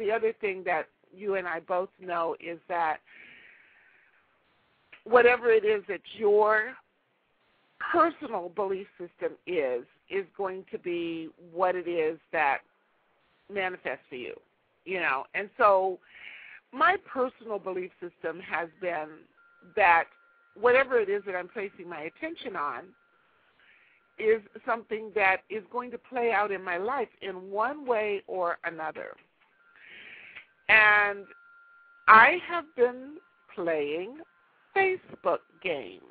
the other thing that you and I both know is that whatever it is that your personal belief system is going to be what it is that manifests for you, And so my personal belief system has been that whatever it is that I'm placing my attention on is something that is going to play out in my life in one way or another. And I have been playing Facebook games.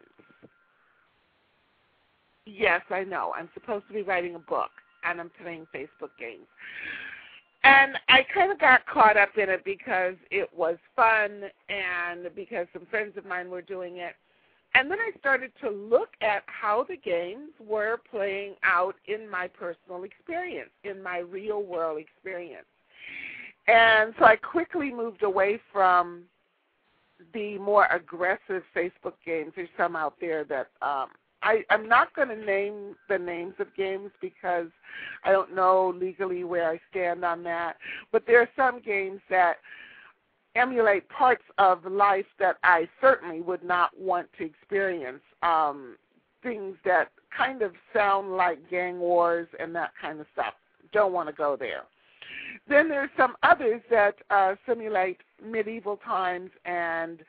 Yes, I know. I'm supposed to be writing a book, and I'm playing Facebook games. And I kind of got caught up in it because it was fun and because some friends of mine were doing it. And then I started to look at how the games were playing out in my personal experience, in my real world experience. And so I quickly moved away from the more aggressive Facebook games. There's some out there that I'm not going to name the names of games because I don't know legally where I stand on that. But there are some games that emulate parts of life that I certainly would not want to experience, things that kind of sound like gang wars and that kind of stuff. Don't want to go there. Then there's some others that simulate medieval times and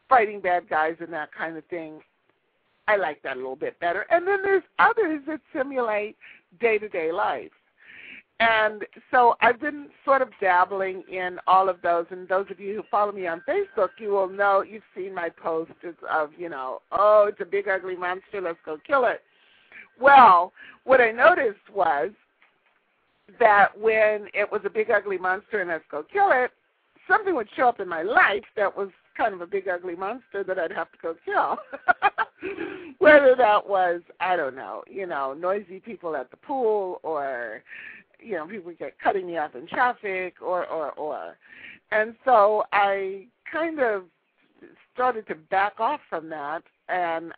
fighting bad guys and that kind of thing. I like that a little bit better. And then there's others that simulate day-to-day life. And so I've been sort of dabbling in all of those. And those of you who follow me on Facebook, you will know, you've seen my posts of, oh, it's a big, ugly monster, let's go kill it. Well, what I noticed was that when it was a big, ugly monster and let's go kill it, something would show up in my life that was kind of a big, ugly monster that I'd have to go kill. Whether that was, I don't know, noisy people at the pool or, people get cutting me off in traffic or. And so I kind of started to back off from that, and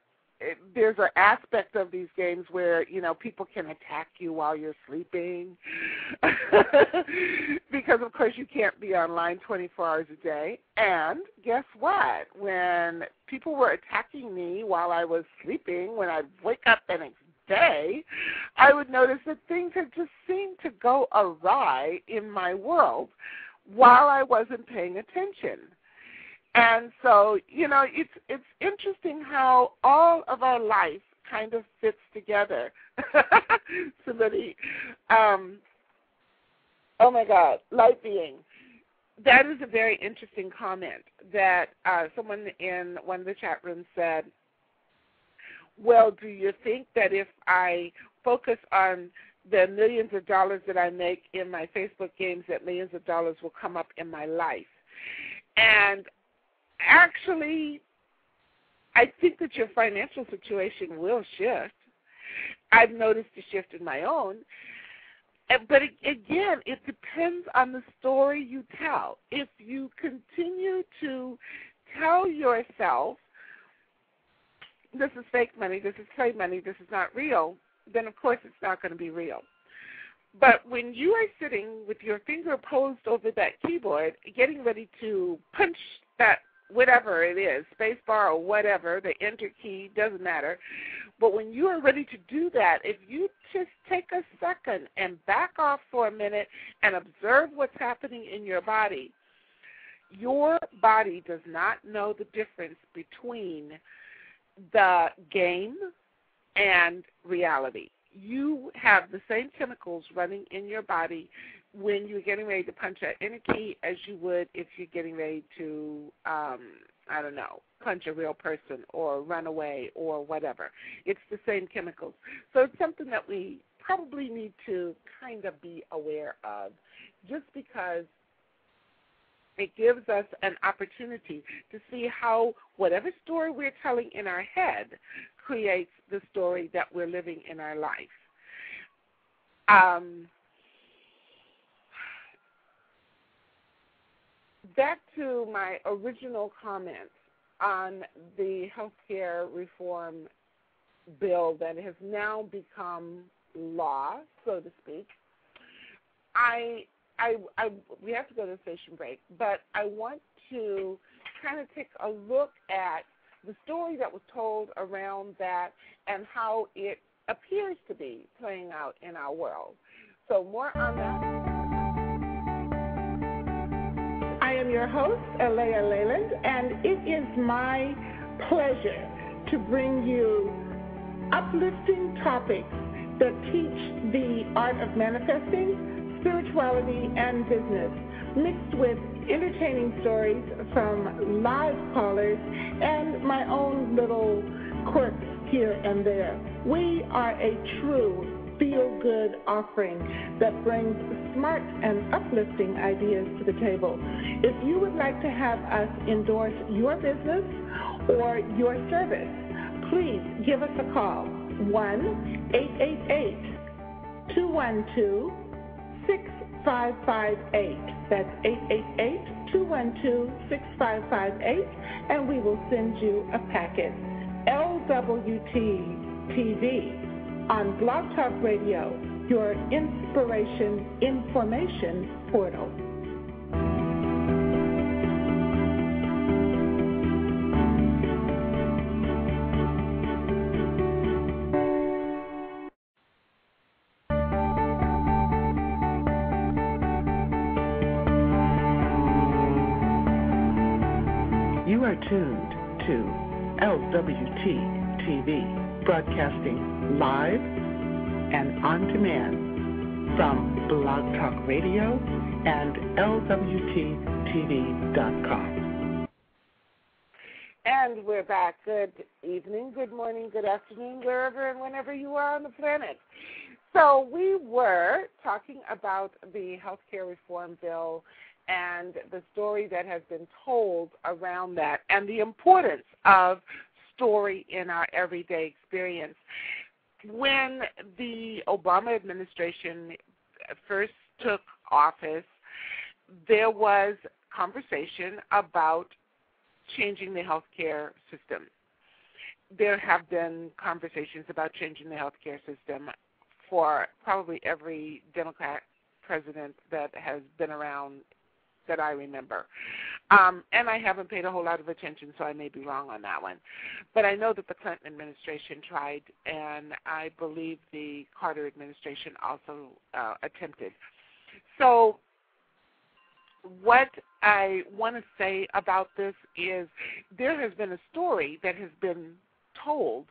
there's an aspect of these games where, people can attack you while you're sleeping because, of course, you can't be online 24 hours a day. And guess what? When people were attacking me while I was sleeping, when I'd wake up the next day, I would notice that things had just seemed to go awry in my world while I wasn't paying attention. And so, it's interesting how all of our life kind of fits together. Somebody, oh my God, light being. That is a very interesting comment that someone in one of the chat rooms said, well, do you think that if I focus on the millions of dollars that I make in my Facebook games, that millions of dollars will come up in my life? And actually, I think that your financial situation will shift. I've noticed a shift in my own. But again, it depends on the story you tell. If you continue to tell yourself, this is fake money, this is play money, this is not real, then of course it's not going to be real. But when you are sitting with your finger posed over that keyboard, getting ready to punch that whatever it is, space bar or whatever, the enter key, doesn't matter. But when you are ready to do that, if you just take a second and back off for a minute and observe what's happening in your body does not know the difference between the game and reality. You have the same chemicals running in your body when you're getting ready to punch an enter key as you would if you're getting ready to, punch a real person or run away or whatever. It's the same chemicals. So it's something that we probably need to kind of be aware of, just because it gives us an opportunity to see how whatever story we're telling in our head creates the story that we're living in our life. Back to my original comment on the healthcare reform bill that has now become law, so to speak. we have to go to the station break, but I want to kind of take a look at the story that was told around that and how it appears to be playing out in our world. So more on that. I am your host, Alaia Leighland, and it is my pleasure to bring you uplifting topics that teach the art of manifesting, spirituality, and business, mixed with entertaining stories from live callers and my own little quirks here and there. We are a true feel-good offering that brings smart and uplifting ideas to the table. If you would like to have us endorse your business or your service, please give us a call, 1-888-212-6558. That's 888-212-6558, and we will send you a packet. LWT TV on Blog Talk Radio, your inspiration information portal. You are tuned to LWT TV, broadcasting live and on demand from Blog Talk Radio and LWTTV.com. And we're back. Good evening, good morning, good afternoon, wherever and whenever you are on the planet. So we were talking about the healthcare reform bill and the story that has been told around that and the importance of story in our everyday experience. When the Obama administration first took office, there was conversation about changing the healthcare system. There have been conversations about changing the healthcare system for probably every Democrat president that has been around that I remember. And I haven't paid a whole lot of attention, so I may be wrong on that one. But I know that the Clinton administration tried, and I believe the Carter administration also attempted. So what I want to say about this is there has been a story that has been told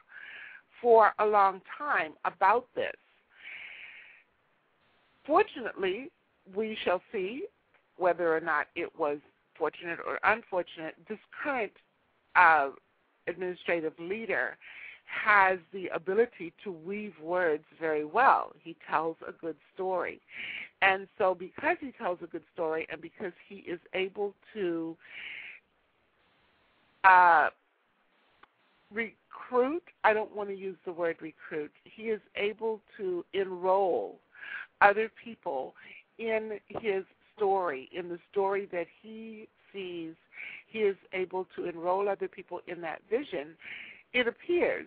for a long time about this. Fortunately, we shall see whether or not it was fortunate or unfortunate. This current administrative leader has the ability to weave words very well. He tells a good story. And so because he tells a good story and because he is able to recruit, I don't want to use the word recruit, he is able to enroll other people in his story, in the story that he sees. He is able to enroll other people in that vision. It appears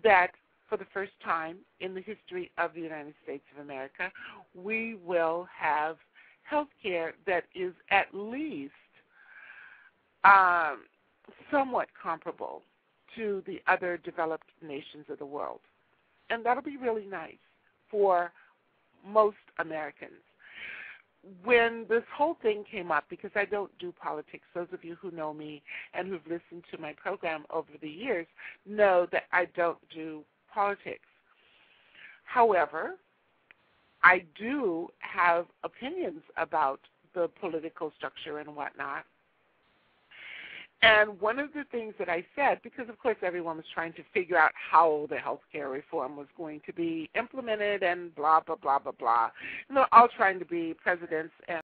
that for the first time in the history of the United States of America, we will have health care that is at least somewhat comparable to the other developed nations of the world. And that'll be really nice for most Americans. When this whole thing came up, because I don't do politics, those of you who know me and who've listened to my program over the years know that I don't do politics. However, I do have opinions about the political structure and whatnot. And one of the things that I said, because of course everyone was trying to figure out how the health care reform was going to be implemented and blah, blah, blah, blah, blah. And they're all trying to be presidents and